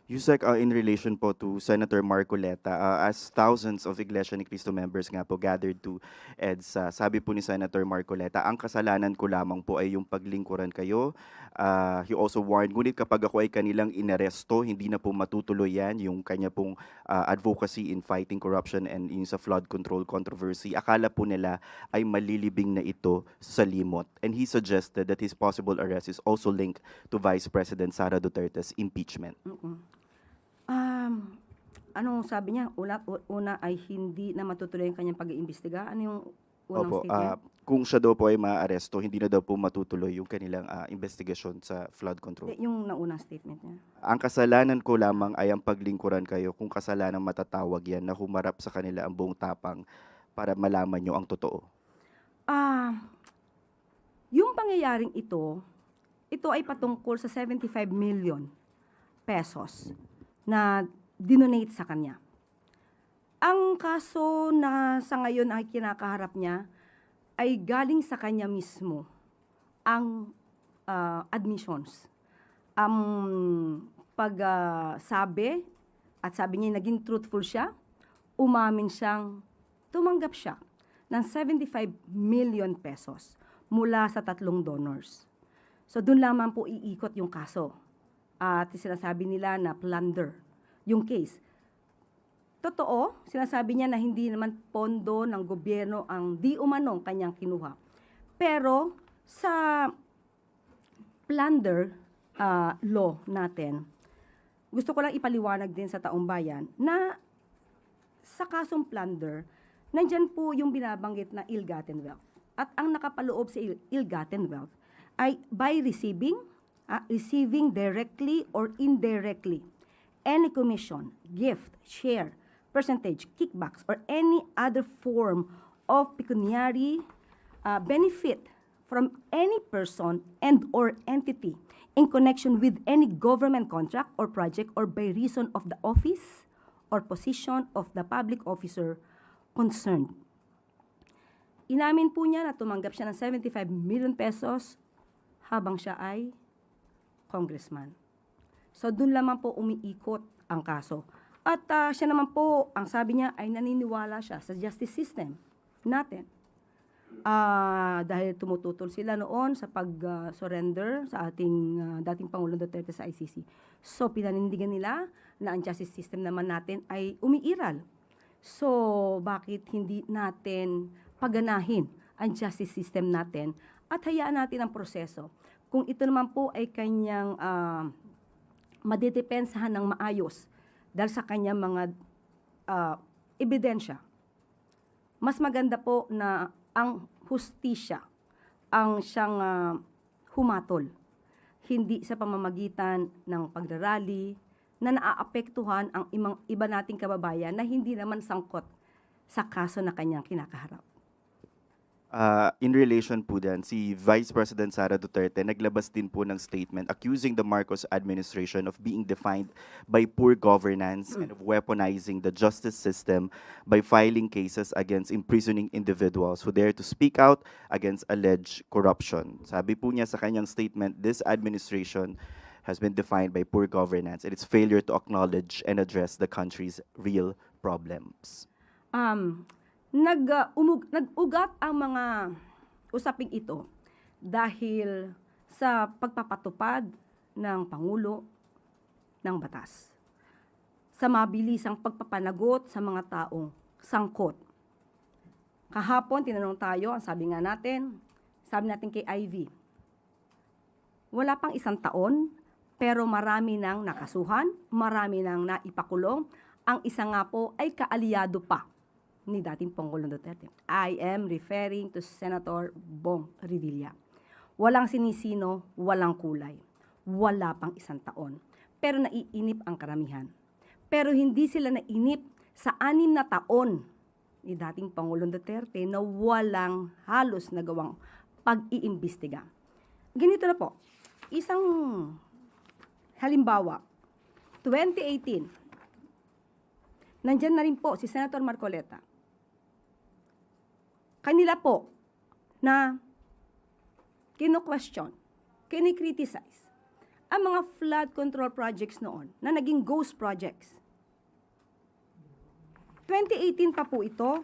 Yusek, in relation po to Senator Marcoleta, as thousands of Iglesia ni Cristo members nga po gathered to EDSA, sabi po ni Senator Marcoleta, ang kasalanan ko lamang po ay yung paglingkuran kayo. He also warned, ngunit kapag ako ay kanilang inaresto, hindi na po matutuloy yan, yung kanya pong advocacy in fighting corruption and yung sa flood control controversy. Akala po nila ay malilibing na ito sa limot. And he suggested that his possible arrest is also linked to Vice President Sara Duterte's impeachment. Um, Anong sabi niya? Una ay hindi na matutuloy ang kanyang pag-iimbestiga. Ano yung unang Opo, statement? kung siya daw po ay maaresto, hindi na daw po matutuloy yung kanilang investigasyon sa flood control. Hindi, yung naunang statement niya. Ang kasalanan ko lamang ay ang paglingkuran kayo, kung kasalanan matatawag yan na humarap sa kanila ang buong tapang para malaman nyo ang totoo. Yung pangyayaring ito ay patungkol sa 75 million pesos na dinonate sa kanya. Ang kaso na sa ngayon ay kinakaharap niya ay galing sa kanya mismo ang admissions. Pagsabi at sabi niya naging truthful siya, umamin siyang tumanggap siya ng 75 million pesos mula sa 3 donors. So doon lamang po iikot yung kaso. At sinasabi nila na plunder yung case. Totoo, sinasabi niya na hindi naman pondo ng gobyerno ang di umanong kanyang kinuha. Pero sa plunder law natin, gusto ko lang ipaliwanag din sa taong bayan na sa kasong plunder, nandyan po yung binabanggit na ill-gotten wealth. At ang nakapaloob sa ill-gotten wealth ay by receiving directly or indirectly any commission, gift, share, percentage, kickbacks, or any other form of pecuniary benefit from any person and or entity in connection with any government contract or project or by reason of the office or position of the public officer concerned. Inamin po niya na tumanggap siya ng 75 million pesos habang siya ay congressman. So doon lamang po umiikot ang kaso. At siya naman po, ang sabi niya ay naniniwala siya sa justice system natin. Dahil tumututol sila noon sa pag-surrender sa ating dating Pangulong Duterte sa ICC. So pinanindigan nila na ang justice system naman natin ay umiiral. So bakit hindi natin paganahin ang justice system natin at hayaan natin ang proseso? Kung ito naman po ay kanyang madedepensahan ng maayos dahil sa kanyang mga ebidensya, mas maganda po na ang hustisya ang siyang humatol, hindi sa pamamagitan ng pagrarally na naaapektuhan ang iba nating kababayan na hindi naman sangkot sa kaso na kanyang kinakaharap. In relation po dyan, si Vice President Sara Duterte naglabas din po ng statement accusing the Marcos administration of being defined by poor governance and of weaponizing the justice system by filing cases against imprisoning individuals who dare to speak out against alleged corruption. Sabi po niya sa kanyang statement, this administration has been defined by poor governance and its failure to acknowledge and address the country's real problems. Nag-ugat ang mga usaping ito dahil sa pagpapatupad ng Pangulo ng batas, sa mabilisang pagpapanagot sa mga taong sangkot. Kahapon, tinanong tayo, ang sabi natin kay Ivy, wala pang 1 taon, pero marami nang nakasuhan, marami nang naipakulong, ang isa nga po ay kaalyado pa ni dating Pangulong Duterte. I am referring to Senator Bong Revilla. Walang sinisino, walang kulay. Wala pang 1 taon. Pero naiinip ang karamihan. Pero hindi sila nainip sa 6 na taon ni dating Pangulong Duterte na walang halos nagawang pag-iimbestiga. Ganito na po. Isang halimbawa, 2018, nandyan na rin po si Senator Marcoleta. Kanila po na kino-question, kini-criticize ang mga flood control projects noon na naging ghost projects. 2018 pa po ito.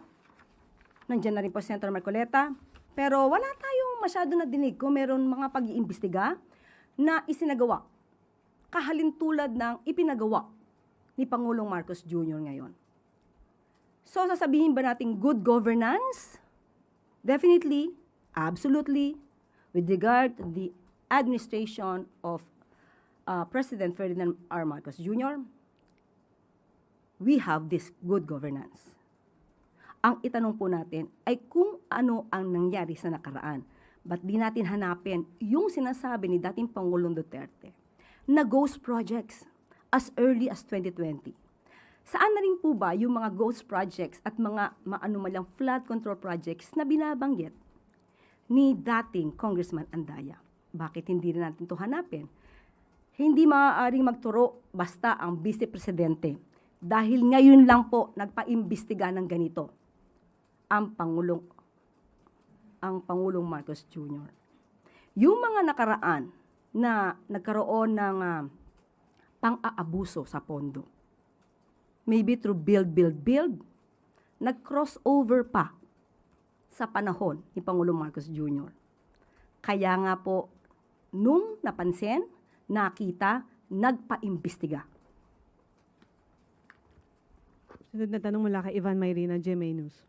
Nandiyan na rin po si Senator Marcoleta. Pero wala tayong masyado na dinig kung meron mga pag-iimbestiga na isinagawa. Kahalintulad ng ipinagawa ni Pangulong Marcos Jr. ngayon. So sasabihin ba natin good governance? Definitely, absolutely, with regard to the administration of President Ferdinand R. Marcos Jr., we have this good governance. Ang itanong po natin ay kung ano ang nangyari sa nakaraan. Ba't di natin hanapin yung sinasabi ni dating Pangulong Duterte na ghost projects as early as 2020? Saan na rin po ba yung mga ghost projects at mga maanumalyang flood control projects na binabanggit ni dating Congressman Andaya? Bakit hindi rin natin ito hanapin? Hindi maaaring magturo basta ang Vice Presidente dahil ngayon lang po nagpaimbestiga ng ganito ang Pangulong Marcos Jr. Yung mga nakaraan na nagkaroon ng pang-aabuso sa pondo, maybe through build, nag-crossover pa sa panahon ni Pangulong Marcos Jr. Kaya nga po, nung napansin, nakita, nagpaimbestiga. Sunod na tanong mula kay Ivan Mayrina, GMA News.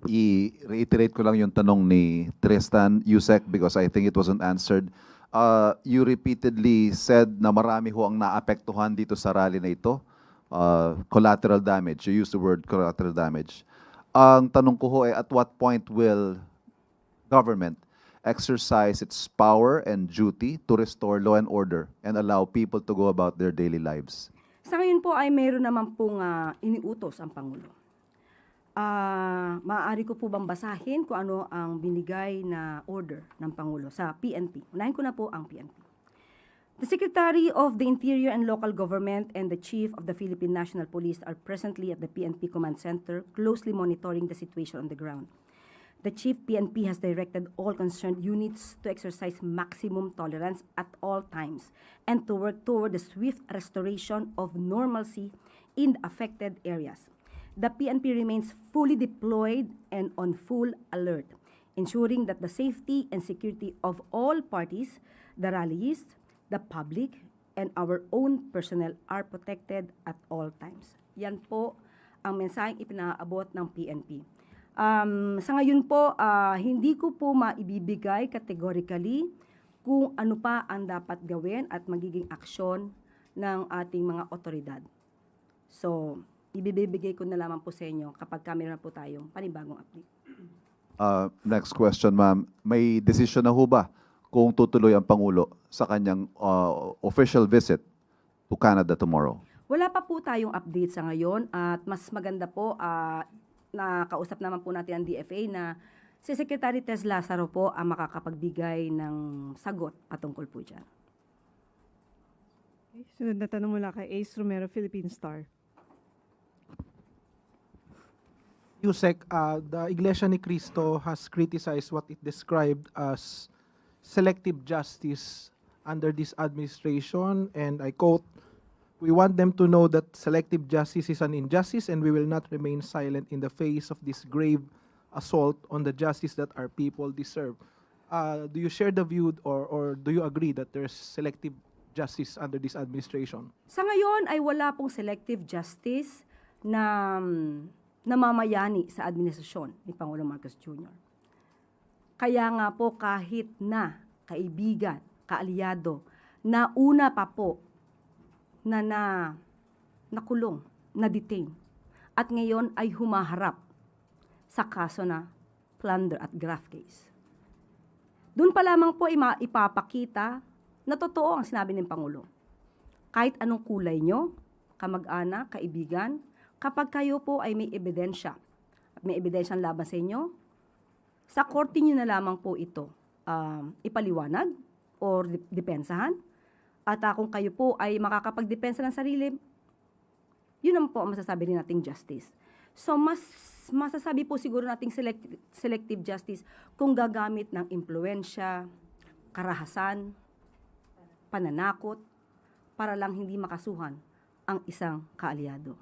I-reiterate ko lang yung tanong ni Tristan Yusek because I think it wasn't answered. You repeatedly said na marami ho ang naapektuhan dito sa rally na ito. Collateral damage. You used the word collateral damage. Ang tanong ko ho ay at what point will government exercise its power and duty to restore law and order and allow people to go about their daily lives? Sa ngayon po ay mayroon naman pong iniutos ang Pangulo. Maaari ko po bang basahin kung ano ang binigay na order ng Pangulo sa PNP? Unahin ko na po ang PNP. The Secretary of the Interior and Local Government and the Chief of the Philippine National Police are presently at the PNP Command Center, closely monitoring the situation on the ground. The Chief PNP has directed all concerned units to exercise maximum tolerance at all times and to work toward the swift restoration of normalcy in the affected areas. The PNP remains fully deployed and on full alert, ensuring that the safety and security of all parties, the rallies, the public, and our own personnel are protected at all times. Yan po ang mensaheng ipinaabot ng PNP. Sa ngayon po, hindi ko po maibibigay categorically kung ano pa ang dapat gawin at magiging aksyon ng ating mga otoridad. So, ibibigay ko na lamang po sa inyo kapag meron na po tayong panibagong update. Next question, ma'am. May decision na ho ba kung tutuloy ang Pangulo sa kanyang official visit to Canada tomorrow? Wala pa po tayong update sa ngayon at mas maganda po nakausap naman po natin ang DFA na si Secretary Tess Lazaro po ang makakapagbigay ng sagot patungkol po dyan. Okay. Sunod na tanong mula kay Ace Romero, Philippine Star. Yusek, the Iglesia ni Cristo has criticized what it described as selective justice under this administration, and I quote, "We want them to know that selective justice is an injustice and we will not remain silent in the face of this grave assault on the justice that our people deserve." Do you share the view or do you agree that there's selective justice under this administration? Sa ngayon ay wala pong selective justice na namamayani sa administrasyon ni Pangulong Marcos Jr. Kaya nga po kahit na kaibigan, kaalyado, na una pa po na nakulong, na-detain, at ngayon ay humaharap sa kaso na plunder at graft case. Doon pa lamang po ipapakita na totoo ang sinabi ng Pangulo. Kahit anong kulay nyo, kamag-anak, kaibigan, kapag kayo po ay may ebidensya, at may ebidensyang laban sa inyo, sa korte nyo na lamang po ito ipaliwanag or depensahan. At kung kayo po ay makakapagdepensa ng sarili, yun naman po ang masasabi rin nating justice. So, mas masasabi po siguro nating selective justice kung gagamit ng impluensya, karahasan, pananakot, para lang hindi makasuhan ang isang kaalyado.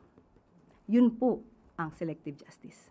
Yun po ang selective justice.